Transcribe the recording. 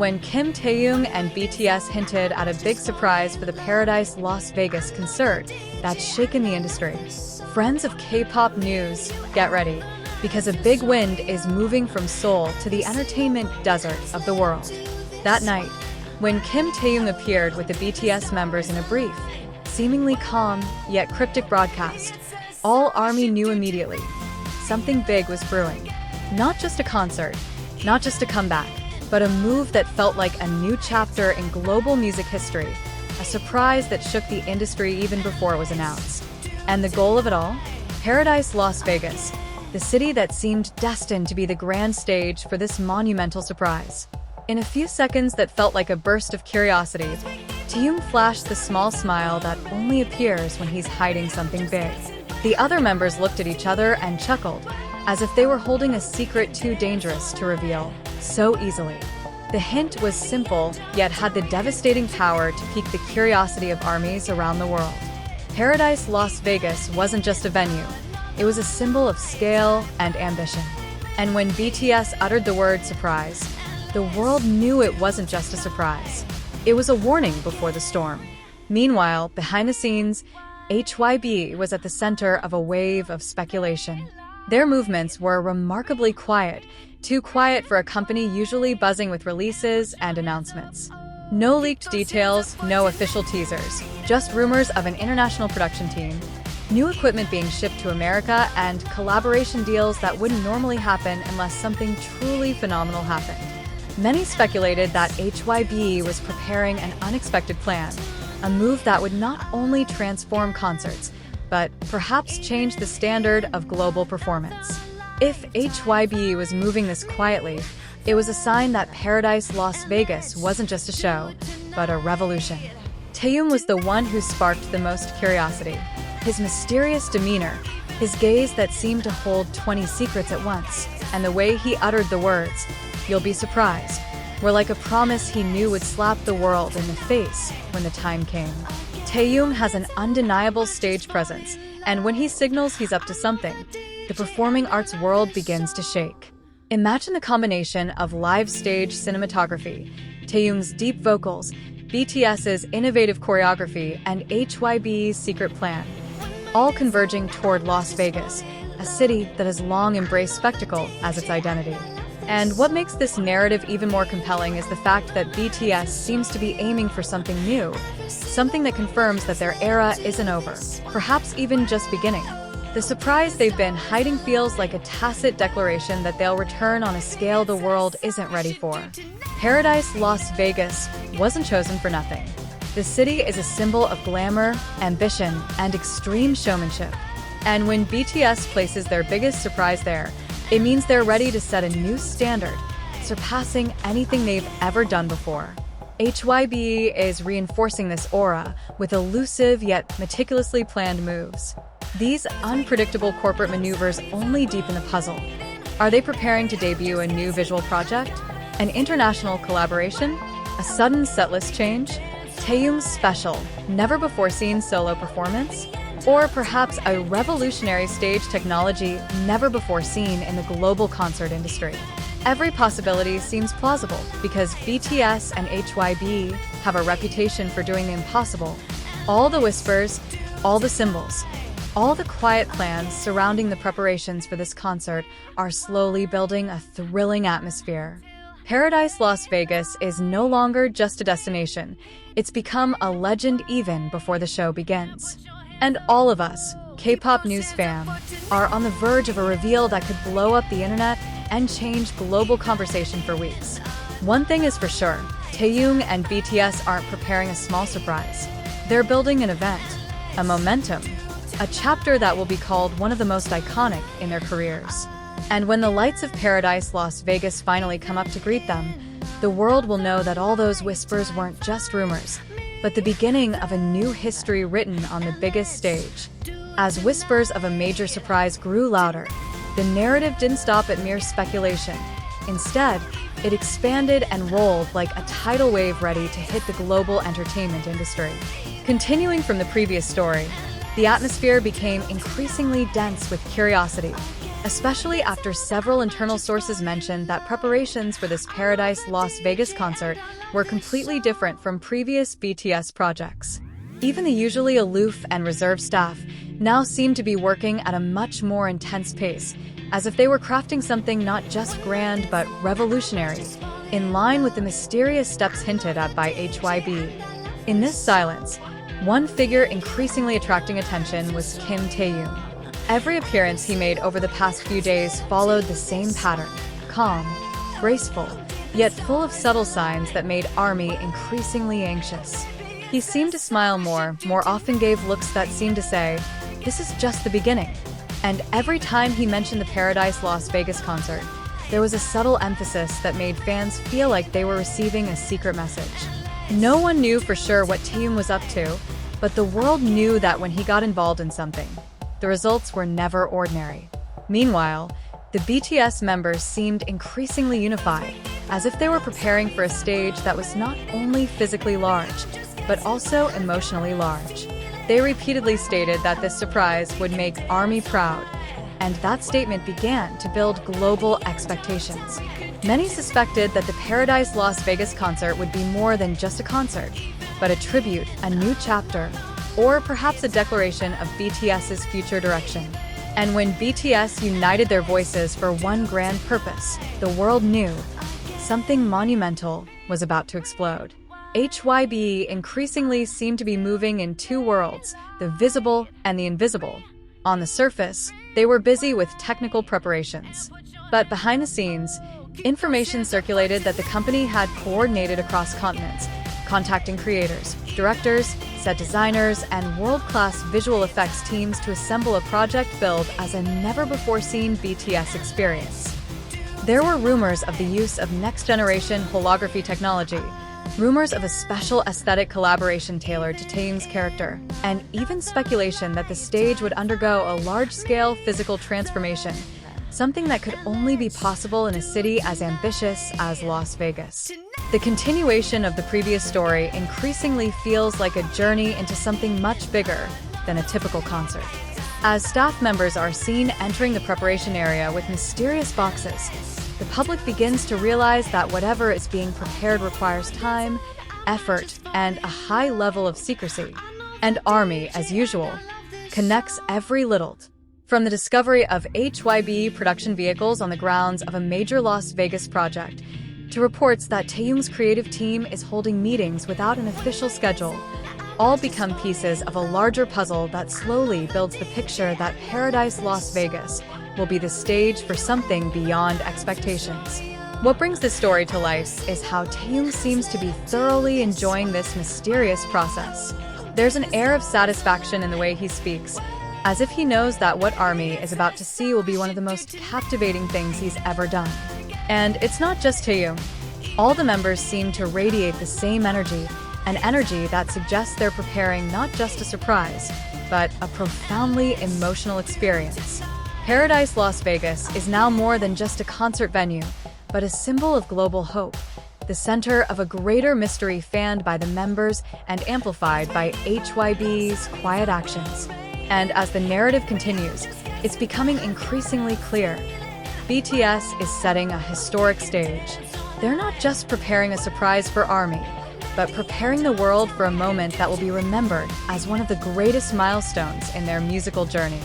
when Kim Taehyung and BTS hinted at a big surprise for the Paradise Las Vegas concert that's shaken the industry. Friends of K-pop news, get ready, because a big wind is moving from Seoul to the entertainment desert of the world. That night, when Kim Taehyung appeared with the BTS members in a brief, seemingly calm yet cryptic broadcast, all ARMY knew immediately. Something big was brewing. Not just a concert, not just a comeback, but a move that felt like a new chapter in global music history, a surprise that shook the industry even before it was announced. And the goal of it all? Paradise Las Vegas, the city that seemed destined to be the grand stage for this monumental surprise. In a few seconds that felt like a burst of curiosity, Taehyung flashed the small smile that only appears when he's hiding something big. The other members looked at each other and chuckled, as if they were holding a secret too dangerous to reveal so easily. The hint was simple, yet had the devastating power to pique the curiosity of armies around the world. Paradise Las Vegas wasn't just a venue, it was a symbol of scale and ambition. And when BTS uttered the word surprise, the world knew it wasn't just a surprise. It was a warning before the storm. Meanwhile, behind the scenes, HYB was at the center of a wave of speculation. Their movements were remarkably quiet, too quiet for a company usually buzzing with releases and announcements. No leaked details, no official teasers, just rumors of an international production team, new equipment being shipped to America, and collaboration deals that wouldn't normally happen unless something truly phenomenal happened. Many speculated that HYB was preparing an unexpected plan, a move that would not only transform concerts, but perhaps change the standard of global performance. If HYB was moving this quietly, it was a sign that Paradise Las Vegas wasn't just a show, but a revolution. Taehyung was the one who sparked the most curiosity. His mysterious demeanor, his gaze that seemed to hold 20 secrets at once, and the way he uttered the words, "You'll be surprised," were like a promise he knew would slap the world in the face when the time came. Taehyung has an undeniable stage presence, and when he signals he's up to something, the performing arts world begins to shake. Imagine the combination of live stage cinematography, Taehyung's deep vocals, BTS's innovative choreography, and HYB's secret plan, all converging toward Las Vegas, a city that has long embraced spectacle as its identity. And what makes this narrative even more compelling is the fact that BTS seems to be aiming for something new, something that confirms that their era isn't over, perhaps even just beginning. The surprise they've been hiding feels like a tacit declaration that they'll return on a scale the world isn't ready for. Paradise Las Vegas wasn't chosen for nothing. The city is a symbol of glamour, ambition, and extreme showmanship. And when BTS places their biggest surprise there, it means they're ready to set a new standard, surpassing anything they've ever done before. HYB is reinforcing this aura with elusive yet meticulously planned moves. These unpredictable corporate maneuvers only deepen the puzzle. Are they preparing to debut a new visual project? An international collaboration? A sudden setlist change? Taehyung's special, never-before-seen solo performance? Or perhaps a revolutionary stage technology never before seen in the global concert industry? Every possibility seems plausible because BTS and HYB have a reputation for doing the impossible. All the whispers, all the symbols, all the quiet plans surrounding the preparations for this concert are slowly building a thrilling atmosphere. Paradise Las Vegas is no longer just a destination. It's become a legend even before the show begins. And all of us, K-pop news fam, are on the verge of a reveal that could blow up the internet and change global conversation for weeks. One thing is for sure, Taehyung and BTS aren't preparing a small surprise. They're building an event, a momentum, a chapter that will be called one of the most iconic in their careers. And when the lights of Paradise Las Vegas finally come up to greet them, the world will know that all those whispers weren't just rumors, but the beginning of a new history written on the biggest stage. As whispers of a major surprise grew louder, the narrative didn't stop at mere speculation. Instead, it expanded and rolled like a tidal wave ready to hit the global entertainment industry. Continuing from the previous story, the atmosphere became increasingly dense with curiosity. especially after several internal sources mentioned that preparations for this Paradise Las Vegas concert were completely different from previous BTS projects. Even the usually aloof and reserved staff now seemed to be working at a much more intense pace, as if they were crafting something not just grand but revolutionary, in line with the mysterious steps hinted at by HYB. In this silence, one figure increasingly attracting attention was Kim Taehyung. Every appearance he made over the past few days followed the same pattern: calm, graceful, yet full of subtle signs that made ARMY increasingly anxious. He seemed to smile more often gave looks that seemed to say, "This is just the beginning." And every time he mentioned the Paradise Las Vegas concert, there was a subtle emphasis that made fans feel like they were receiving a secret message. No one knew for sure what Taehyung was up to, but the world knew that when he got involved in something, the results were never ordinary. Meanwhile, the BTS members seemed increasingly unified, as if they were preparing for a stage that was not only physically large, but also emotionally large. They repeatedly stated that this surprise would make ARMY proud, and that statement began to build global expectations. Many suspected that the Paradise Las Vegas concert would be more than just a concert, but a tribute, a new chapter, or perhaps a declaration of BTS's future direction. And when BTS united their voices for one grand purpose, the world knew something monumental was about to explode. HYB increasingly seemed to be moving in two worlds, the visible and the invisible. On the surface, they were busy with technical preparations. But behind the scenes, information circulated that the company had coordinated across continents, contacting creators, directors, set designers, and world-class visual effects teams to assemble a project billed as a never-before-seen BTS experience. There were rumors of the use of next-generation holography technology, rumors of a special aesthetic collaboration tailored to Taehyung's character, and even speculation that the stage would undergo a large-scale physical transformation, something that could only be possible in a city as ambitious as Las Vegas. The continuation of the previous story increasingly feels like a journey into something much bigger than a typical concert. As staff members are seen entering the preparation area with mysterious boxes, the public begins to realize that whatever is being prepared requires time, effort, and a high level of secrecy. And ARMY, as usual, connects every little. From the discovery of HYB production vehicles on the grounds of a major Las Vegas project, to reports that Taehyung's creative team is holding meetings without an official schedule, all become pieces of a larger puzzle that slowly builds the picture that Paradise Las Vegas will be the stage for something beyond expectations. What brings this story to life is how Taehyung seems to be thoroughly enjoying this mysterious process. There's an air of satisfaction in the way he speaks, as if he knows that what ARMY is about to see will be one of the most captivating things he's ever done. And it's not just Taehyung. All the members seem to radiate the same energy, an energy that suggests they're preparing not just a surprise, but a profoundly emotional experience. Paradise Las Vegas is now more than just a concert venue, but a symbol of global hope, the center of a greater mystery fanned by the members and amplified by HYB's quiet actions. And as the narrative continues, it's becoming increasingly clear. BTS is setting a historic stage. They're not just preparing a surprise for ARMY, but preparing the world for a moment that will be remembered as one of the greatest milestones in their musical journey.